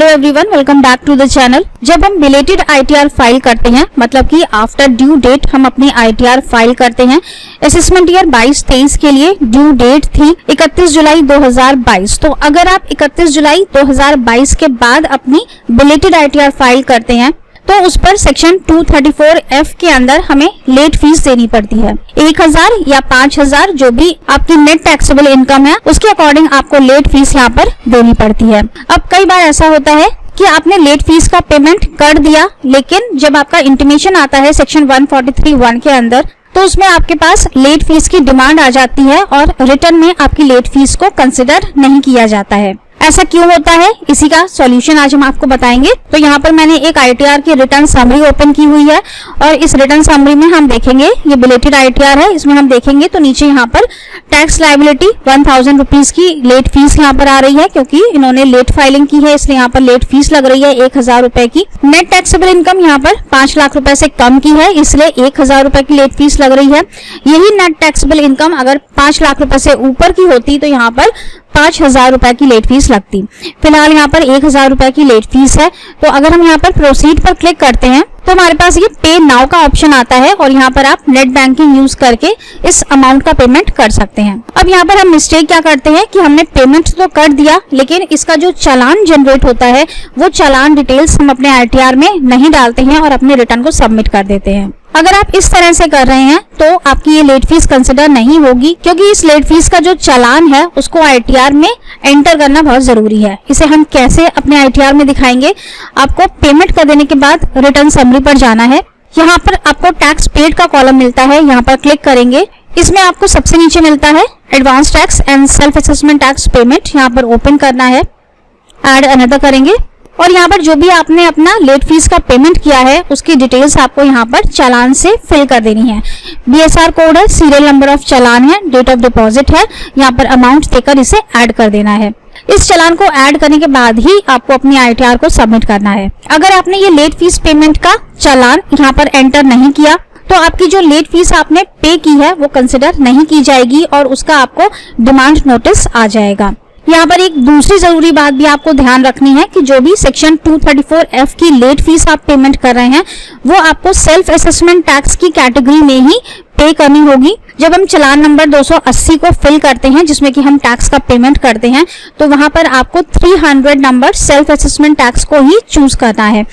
Hello everyone, welcome back to the channel. जब हम belated ITR file करते हैं, मतलब कि आफ्टर ड्यू डेट हम अपनी आईटीआर फाइल करते हैं। असेसमेंट ईयर 22-23 के लिए ड्यू डेट थी 31 जुलाई 2022। तो अगर आप 31 जुलाई 2022 के बाद अपनी बिलेटेड आईटीआर फाइल करते हैं तो उस पर सेक्शन 234F के अंदर हमें लेट फीस देनी पड़ती है। 1000 या 5000 जो भी आपकी नेट टैक्सेबल इनकम है उसके अकॉर्डिंग आपको लेट फीस यहाँ पर देनी पड़ती है। अब कई बार ऐसा होता है कि आपने लेट फीस का पेमेंट कर दिया, लेकिन जब आपका इंटीमेशन आता है सेक्शन 143(1) के अंदर तो उसमें आपके पास लेट फीस की डिमांड आ जाती है और रिटर्न में आपकी लेट फीस को कंसिडर नहीं किया जाता है। ऐसा क्यों होता है, इसी का सॉल्यूशन आज हम आपको बताएंगे। तो यहाँ पर मैंने एक आईटीआर की रिटर्न समरी ओपन की हुई है और इस रिटर्न समरी में हम देखेंगे, ये बिलेटेड आईटीआर है, इसमें हम देखेंगे तो नीचे यहाँ पर टैक्स लायबिलिटी 1000 रुपीज की लेट फीस यहाँ पर आ रही है, क्योंकि इन्होंने लेट फाइलिंग की है इसलिए यहाँ पर लेट फीस लग रही है 1000 रुपए की। नेट टैक्सेबल इनकम यहाँ पर 5 लाख रुपए से कम की है, इसलिए 1000 रुपए की लेट फीस लग रही है। यही नेट टैक्सेबल इनकम अगर 5 लाख रुपए से ऊपर की होती तो यहाँ पर 5000 रुपए की लेट फीस लगती। फिलहाल यहाँ पर 1000 रुपए की लेट फीस है। तो अगर हम यहाँ पर प्रोसीड पर क्लिक करते हैं तो हमारे पास ये पे नाउ का ऑप्शन आता है और यहाँ पर आप नेट बैंकिंग यूज करके इस अमाउंट का पेमेंट कर सकते हैं। अब यहाँ पर हम मिस्टेक क्या करते हैं कि हमने पेमेंट तो कर दिया, लेकिन इसका जो चालान जनरेट होता है वो चालान डिटेल्स हम अपने आईटीआर में नहीं डालते हैं और अपने रिटर्न को सबमिट कर देते हैं। अगर आप इस तरह से कर रहे हैं तो आपकी ये लेट फीस कंसिडर नहीं होगी, क्योंकि इस लेट फीस का जो चालान है उसको आईटीआर में एंटर करना बहुत जरूरी है। इसे हम कैसे अपने आईटीआर में दिखाएंगे, आपको पेमेंट कर देने के बाद रिटर्न समरी पर जाना है। यहाँ पर आपको टैक्स पेड का कॉलम मिलता है, यहाँ पर क्लिक करेंगे। इसमें आपको सबसे नीचे मिलता है advance tax and self assessment tax payment, यहाँ पर ओपन करना है, ऐड अनदर करेंगे और यहाँ पर जो भी आपने अपना लेट फीस का पेमेंट किया है उसकी डिटेल्स आपको यहाँ पर चालान से फिल कर देनी है। बीएसआर कोड है, सीरियल नंबर ऑफ चालान है, डेट ऑफ डिपॉजिट है, यहाँ पर अमाउंट देकर इसे ऐड कर देना है। इस चालान को ऐड करने के बाद ही आपको अपनी आईटीआर को सबमिट करना है। अगर आपने ये लेट फीस पेमेंट का चालान यहाँ पर एंटर नहीं किया तो आपकी जो लेट फीस आपने पे की है वो कंसिडर नहीं की जाएगी और उसका आपको डिमांड नोटिस आ जाएगा। यहाँ पर एक दूसरी जरूरी बात भी आपको ध्यान रखनी है कि जो भी सेक्शन 234F की लेट फीस आप पेमेंट कर रहे हैं वो आपको सेल्फ असेसमेंट टैक्स की कैटेगरी में ही पे करनी होगी। जब हम चालान नंबर 280 को फिल करते हैं जिसमें कि हम टैक्स का पेमेंट करते हैं तो वहां पर आपको 300 नंबर सेल्फ असेसमेंट टैक्स को ही चूज करना है।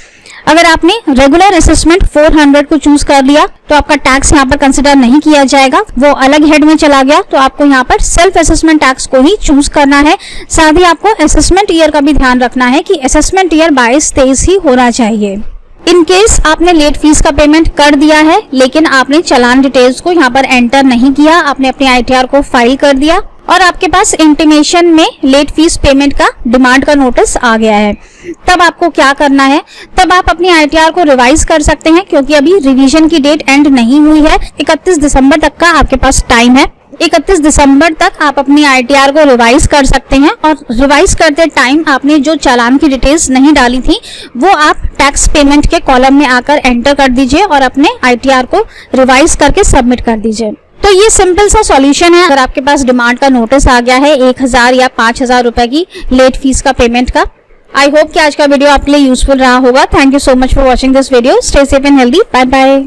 अगर आपने रेगुलर असेसमेंट 400 को चूज कर लिया तो आपका टैक्स यहाँ पर कंसिडर नहीं किया जाएगा, वो अलग हेड में चला गया। तो आपको यहाँ पर सेल्फ असेसमेंट टैक्स को ही चूज करना है। साथ ही आपको असेसमेंट ईयर का भी ध्यान रखना है कि असेसमेंट ईयर 22-23 ही होना चाहिए। इन केस आपने लेट फीस का पेमेंट कर दिया है लेकिन आपने चालान डिटेल्स को यहाँ पर एंटर नहीं किया, आपने अपने आईटीआर को फाइल कर दिया और आपके पास इंटीमेशन में लेट फीस पेमेंट का डिमांड का नोटिस आ गया है, तब आपको क्या करना है, तब आप अपनी आईटीआर को रिवाइज कर सकते हैं, क्योंकि अभी रिवीजन की डेट एंड नहीं हुई है। 31 दिसंबर तक का आपके पास टाइम है। 31 दिसंबर तक आप अपनी आईटीआर को रिवाइज कर सकते हैं और रिवाइज करते टाइम आपने जो चालान की डिटेल्स नहीं डाली थी वो आप टैक्स पेमेंट के कॉलम में आकर एंटर कर दीजिए और अपने आईटीआर को रिवाइज करके सबमिट कर दीजिए। तो ये सिंपल सा सॉल्यूशन है। अगर आपके पास डिमांड का नोटिस आ गया है 1000 या 5000 रुपए की लेट फीस का पेमेंट का। आई होप कि आज का वीडियो आपके लिए यूजफुल रहा होगा। Thank you so much for watching this video. Stay safe and healthy. Bye bye.